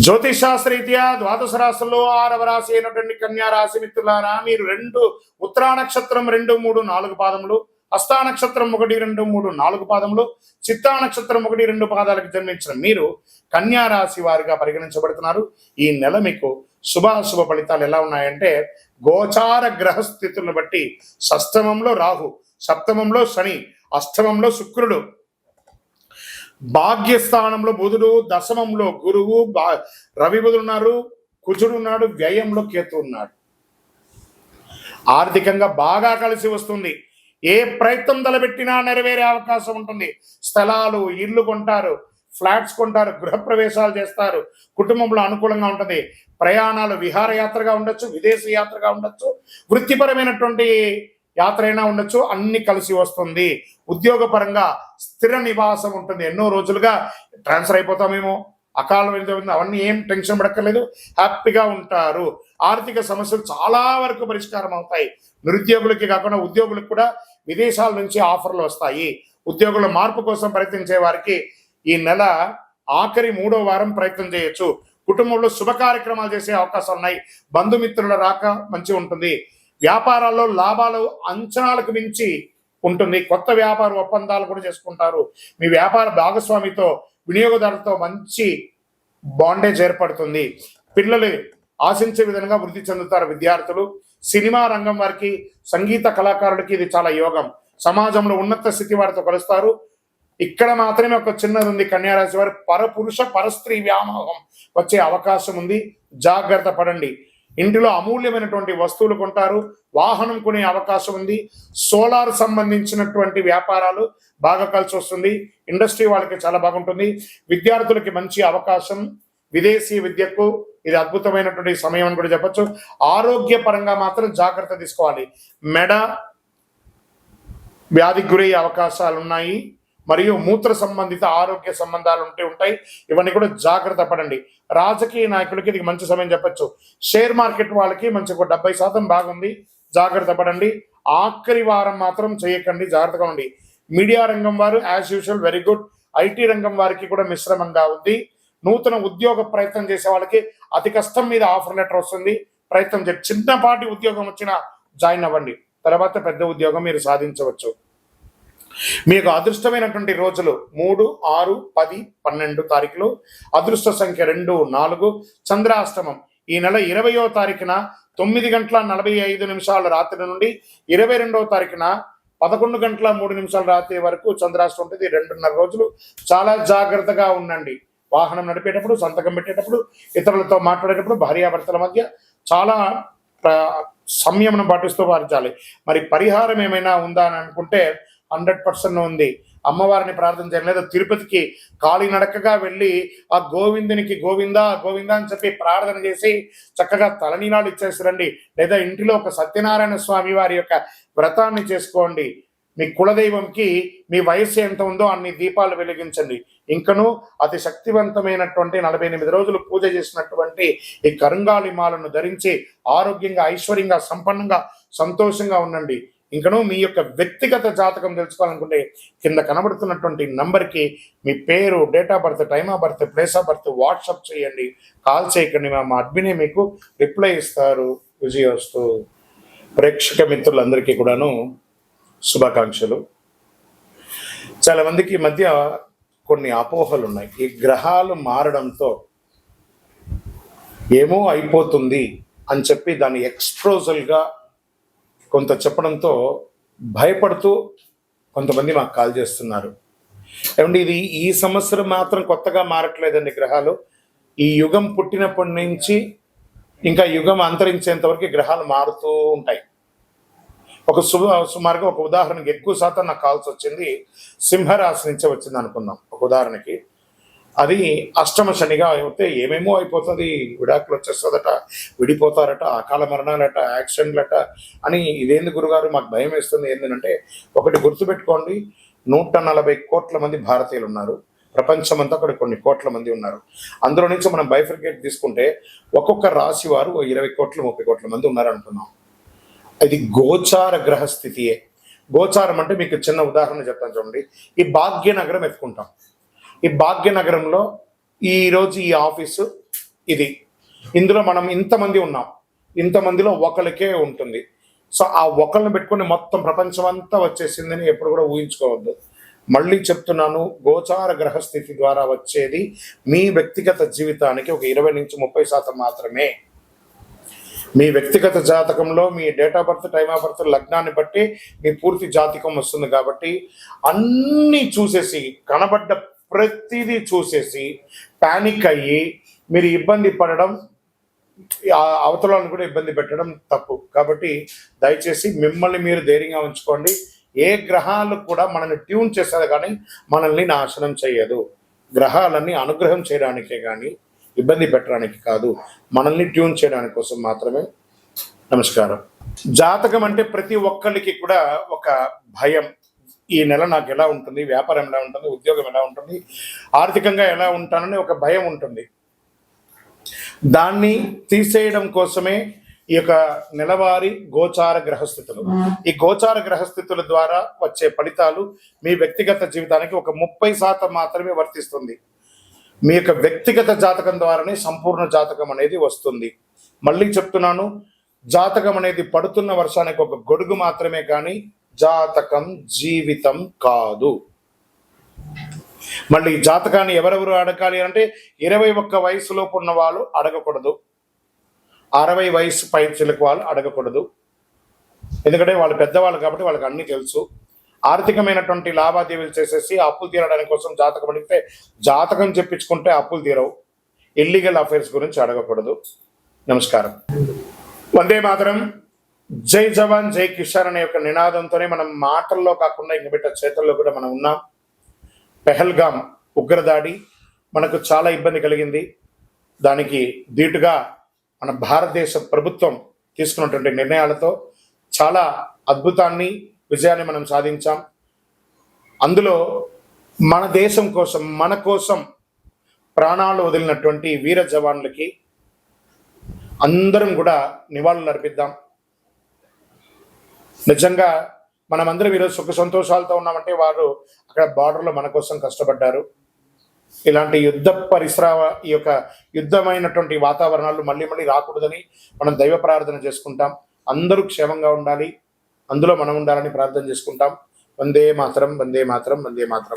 జ్యోతిషాస్త్రరీత్యా ద్వాదశ రాశుల్లో 6వ రాశి అయినటువంటి కన్యా రాశి మిత్రులారా, మీరు ఉత్తరా నక్షత్రం 2, 3, 4 పాదములు, హస్తా నక్షత్రం 1, 2, 3, 4 పాదములు, చిత్తా నక్షత్రం 1, 2 పాదాలకు జన్మించిన మీరు కన్యా రాశి వారిగా పరిగణించబడుతున్నారు. ఈ నెల మీకు శుభాశుభ ఫలితాలు ఎలా ఉన్నాయంటే, గోచార గ్రహస్థితులను బట్టి షష్టమంలో రాహు, సప్తమంలో శని, అష్టమంలో శుక్రుడు, భాగ్యస్థానంలో బుధుడు, దశమంలో గురువు, రవి బుధుడు ఉన్నారు, కుజుడు ఉన్నాడు, వ్యయంలో కేతు ఉన్నాడు. ఆర్థికంగా బాగా కలిసి వస్తుంది. ఏ ప్రయత్నం తలపెట్టినా నెరవేరే అవకాశం ఉంటుంది. స్థలాలు, ఇల్లు కొంటారు, ఫ్లాట్స్ కొంటారు, గృహప్రవేశాలు చేస్తారు. కుటుంబంలో అనుకూలంగా ఉంటుంది. ప్రయాణాలు విహారయాత్రగా ఉండొచ్చు, విదేశీ యాత్రగా ఉండొచ్చు, వృత్తిపరమైనటువంటి యాత్ర అయినా ఉండొచ్చు, అన్ని కలిసి వస్తుంది. ఉద్యోగపరంగా స్థిర నివాసం ఉంటుంది. ఎన్నో రోజులుగా ట్రాన్స్ఫర్ అయిపోతామేమో, అకాలం అవన్నీ ఏం టెన్షన్ పడక్కర్లేదు, హ్యాపీగా ఉంటారు. ఆర్థిక సమస్యలు చాలా వరకు పరిష్కారం అవుతాయి. నిరుద్యోగులకి కాకుండా ఉద్యోగులకు కూడా విదేశాల నుంచి ఆఫర్లు వస్తాయి. ఉద్యోగుల మార్పు కోసం ప్రయత్నించే వారికి ఈ నెల ఆఖరి 3వ వారం ప్రయత్నం చేయొచ్చు. కుటుంబంలో శుభ కార్యక్రమాలు చేసే అవకాశాలు ఉన్నాయి. బంధుమిత్రుల రాక మంచి ఉంటుంది. వ్యాపారాల్లో లాభాలు అంచనాలకు మించి ఉంటుంది. కొత్త వ్యాపార ఒప్పందాలు కూడా చేసుకుంటారు. మీ వ్యాపార భాగస్వామితో, వినియోగదారులతో మంచి బాండేజ్ ఏర్పడుతుంది. పిల్లలు ఆశించే విధంగా వృద్ధి చెందుతారు. విద్యార్థులు, సినిమా రంగం వారికి, సంగీత కళాకారులకి ఇది చాలా యోగం. సమాజంలో ఉన్నత స్థితి వారితో కలుస్తారు. ఇక్కడ మాత్రమే ఒక చిన్నది ఉంది. కన్యారాశి వారు పరపురుష పరస్త్రీ వ్యామోహం వచ్చే అవకాశం ఉంది. జాగ్రత్త పడండి. ఇంటిలో అమూల్యమైనటువంటి వస్తువులు కొంటారు. వాహనం కొనే అవకాశం ఉంది. సోలార్ సంబంధించినటువంటి వ్యాపారాలు బాగా కలిసి వస్తుంది. ఇండస్ట్రీ వాళ్ళకి చాలా బాగుంటుంది. విద్యార్థులకి మంచి అవకాశం. విదేశీ విద్యకు ఇది అద్భుతమైనటువంటి సమయం అని కూడా చెప్పచ్చు. ఆరోగ్యపరంగా మాత్రం జాగ్రత్త తీసుకోవాలి. మెడ వ్యాధికి గురయ్యే అవకాశాలు ఉన్నాయి. మరియు మూత్ర సంబంధిత ఆరోగ్య సంబంధాలు ఉంటాయి. ఇవన్నీ కూడా జాగ్రత్త పడండి. రాజకీయ నాయకులకి ఇది మంచి సమయం చెప్పచ్చు. షేర్ మార్కెట్ వాళ్ళకి మంచి 70% బాగుంది. జాగ్రత్త పడండి. ఆఖరి వారం మాత్రం చేయకండి, జాగ్రత్తగా ఉండి. మీడియా రంగం వారు as usual very good. IT రంగం వారికి కూడా మిశ్రమంగా ఉంది. నూతన ఉద్యోగ ప్రయత్నం చేసే వాళ్ళకి అతి కష్టం మీద ఆఫర్ లెటర్ వస్తుంది. ప్రయత్నం చేయండి. చిన్నపాటి ఉద్యోగం వచ్చినా జాయిన్ అవ్వండి. తర్వాత పెద్ద ఉద్యోగం మీరు సాధించవచ్చు. మీకు అదృష్టమైనటువంటి రోజులు 3, 6, 10, 12 తారీఖులు. అదృష్ట సంఖ్య 2, 4. చంద్రాష్టమం ఈ నెల 20వ తారీఖున 9:45 రాత్రి నుండి 22వ తారీఖున 11:03 రాత్రి వరకు చంద్రాష్టమం ఉంటుంది. 2.5 రోజులు. చాలా జాగ్రత్తగా ఉండండి. వాహనం నడిపేటప్పుడు, సంతకం పెట్టేటప్పుడు, ఇతరులతో మాట్లాడేటప్పుడు, భార్యాభర్తల మధ్య చాలా సంయమనం పాటిస్తూ పాటించాలి. మరి పరిహారం ఏమైనా ఉందా అని అనుకుంటే 100% ఉంది. అమ్మవారిని ప్రార్థన చేయాలి. లేదా తిరుపతికి కాలినడకగా వెళ్ళి ఆ గోవిందునికి గోవిందా గోవిందా అని చెప్పి ప్రార్థన చేసి చక్కగా తలనీలాలు ఇచ్చేసిరండి. లేదా ఇంటిలో ఒక సత్యనారాయణ స్వామి వారి యొక్క వ్రతాన్ని చేసుకోండి. మీ కులదైవంకి మీ వయస్సు ఎంత ఉందో అన్ని దీపాలు వెలిగించండి. ఇంకనూ అతి శక్తివంతమైనటువంటి 48 రోజులు పూజ చేసినటువంటి ఈ కరుంగాళి మాలను ధరించి ఆరోగ్యంగా, ఐశ్వర్యంగా, సంపన్నంగా, సంతోషంగా ఉండండి. ఇంకనూ మీ యొక్క వ్యక్తిగత జాతకం తెలుసుకోవాలనుకుంటే కింద కనబడుతున్నటువంటి నంబర్కి మీ పేరు, date of birth, time of birth, place of birth WhatsApp చేయండి. కాల్ చేయకండి. మా అడ్మినే మీకు రిప్లై ఇస్తారు. విజయోస్తు. ప్రేక్షక మిత్రులందరికీ కూడాను శుభాకాంక్షలు. చాలా మందికి ఈ మధ్య కొన్ని అపోహలు ఉన్నాయి. ఈ గ్రహాలు మారడంతో ఏమో అయిపోతుంది అని చెప్పి దాన్ని ఎక్స్ప్రోజల్గా కొంత చెప్పడంతో భయపడుతూ కొంతమంది మాకు కాల్ చేస్తున్నారు. ఏమంటే ఇది ఈ సంవత్సరం మాత్రం కొత్తగా మారట్లేదండి గ్రహాలు. ఈ యుగం పుట్టినప్పటి నుంచి ఇంకా యుగం అంతరించేంత వరకు గ్రహాలు మారుతూ ఉంటాయి. సుమారుగా ఒక ఉదాహరణకి ఎక్కువ శాతం నాకు కాల్స్ వచ్చింది సింహరాశి నుంచే వచ్చింది అనుకుందాం. ఒక ఉదాహరణకి అది అష్టమ శనిగా అయితే ఏమేమో అయిపోతుంది, విడాకులు వచ్చేస్తుందట, విడిపోతారట, అకాల మరణాలట, యాక్సిడెంట్లట అని. ఇదేంది గురుగారు మాకు భయం వేస్తుంది ఏంటంటే, ఒకటి గుర్తుపెట్టుకోండి, 140 కోట్ల మంది భారతీయులు ఉన్నారు. ప్రపంచమంతా కూడా కొన్ని కోట్ల మంది ఉన్నారు. అందులో నుంచి మనం బైఫర్కేట్ తీసుకుంటే ఒక్కొక్క రాశి వారు 20 కోట్ల 30 కోట్ల మంది ఉన్నారు అనుకున్నాం. ఇది గోచార గ్రహస్థితియే. గోచారం అంటే మీకు చిన్న ఉదాహరణ చెప్తాను చూడండి. ఈ భాగ్యనగరం ఎత్తుకుంటాం. ఈ భాగ్యనగరంలో ఈరోజు ఈ ఆఫీసు ఇది. ఇందులో మనం ఇంతమంది ఉన్నాం, ఇంతమందిలో ఒకరికే ఉంటుంది. సో ఆ ఒకరిని పెట్టుకుని మొత్తం ప్రపంచం అంతా వచ్చేసిందని ఎప్పుడు కూడా ఊహించుకోవద్దు. మళ్ళీ చెప్తున్నాను, గోచార గ్రహస్థితి ద్వారా వచ్చేది మీ వ్యక్తిగత జీవితానికి ఒక 20-30% మాత్రమే. మీ వ్యక్తిగత జాతకంలో మీ date of birth, time of birth, లగ్నాన్ని బట్టి మీ పూర్తి జాతకం వస్తుంది. కాబట్టి అన్నీ చూసేసి, కనబడ్డ ప్రతిదీ చూసేసి పానిక్ అయ్యి మీరు ఇబ్బంది పడడం, అవతలను కూడా ఇబ్బంది పెట్టడం తప్పు. కాబట్టి దయచేసి మిమ్మల్ని మీరు ధైర్యంగా ఉంచుకోండి. ఏ గ్రహాలు కూడా మనల్ని ట్యూన్ చేసేది కానీ మనల్ని నాశనం చేయదు. గ్రహాలన్నీ అనుగ్రహం చేయడానికే కానీ ఇబ్బంది పెట్టడానికి కాదు, మనల్ని ట్యూన్ చేయడానికి కోసం మాత్రమే. నమస్కారం. జాతకం అంటే ప్రతి ఒక్కరికి కూడా ఒక భయం. ఈ నెల నాకు ఎలా ఉంటుంది, వ్యాపారం ఎలా ఉంటుంది, ఉద్యోగం ఎలా ఉంటుంది, ఆర్థికంగా ఎలా ఉంటానని ఒక భయం ఉంటుంది. దాన్ని తీసేయడం కోసమే ఈ యొక్క నెలవారీ గోచార గ్రహస్థితులు. ఈ గోచార గ్రహస్థితుల ద్వారా వచ్చే ఫలితాలు మీ వ్యక్తిగత జీవితానికి ఒక 30% మాత్రమే వర్తిస్తుంది. మీ యొక్క వ్యక్తిగత జాతకం ద్వారానే సంపూర్ణ జాతకం అనేది వస్తుంది. మళ్ళీ చెప్తున్నాను, జాతకం అనేది పడుతున్న వర్షానికి ఒక గొడుగు మాత్రమే, కానీ జాతకం జీవితం కాదు. మళ్ళీ జాతకాన్ని ఎవరెవరు అడగాలి అంటే 21 వయసులోపు ఉన్న వాళ్ళు అడగకూడదు, 60 వయసు పైచిలకు వాళ్ళు అడగకూడదు. ఎందుకంటే వాళ్ళు పెద్దవాళ్ళు కాబట్టి వాళ్ళకి అన్నీ తెలుసు. ఆర్థికమైనటువంటి లావాదేవీలు చేసేసి అప్పులు తీరడానికి కోసం జాతకం అడిగితే, జాతకం చెప్పించుకుంటే అప్పులు తీరవు. ఇల్లీగల్ అఫైర్స్ గురించి అడగకూడదు. నమస్కారం. వందే మాతరం. జై జవాన్ జై కిషాన్ అనే యొక్క నినాదంతోనే మనం మాటల్లో కాకుండా ఇంక బిడ్డ చేతుల్లో కూడా మనం ఉన్నాం. పెహల్గాం ఉగ్రదాడి మనకు చాలా ఇబ్బంది కలిగింది. దానికి ధీటుగా మన భారతదేశ ప్రభుత్వం తీసుకున్నటువంటి నిర్ణయాలతో చాలా అద్భుతాన్ని, విజయాన్ని మనం సాధించాం. అందులో మన దేశం కోసం, మన కోసం ప్రాణాలు వదిలినటువంటి వీర జవాన్లకి అందరం కూడా నివాళులు అర్పిద్దాం. నిజంగా మనమందరం ఈరోజు సుఖ సంతోషాలతో ఉన్నామంటే వారు అక్కడ బార్డర్లో మన కోసం కష్టపడ్డారు. ఇలాంటి యుద్ధ ఈ యొక్క యుద్ధమైనటువంటి వాతావరణాలు మళ్ళీ మళ్ళీ రాకూడదని మనం దైవ ప్రార్థన చేసుకుంటాం. అందరూ క్షేమంగా ఉండాలి, అందులో మనం ఉండాలని ప్రార్థన చేసుకుంటాం. వందే మాతరం, వందే మాతరం, వందే మాతరం.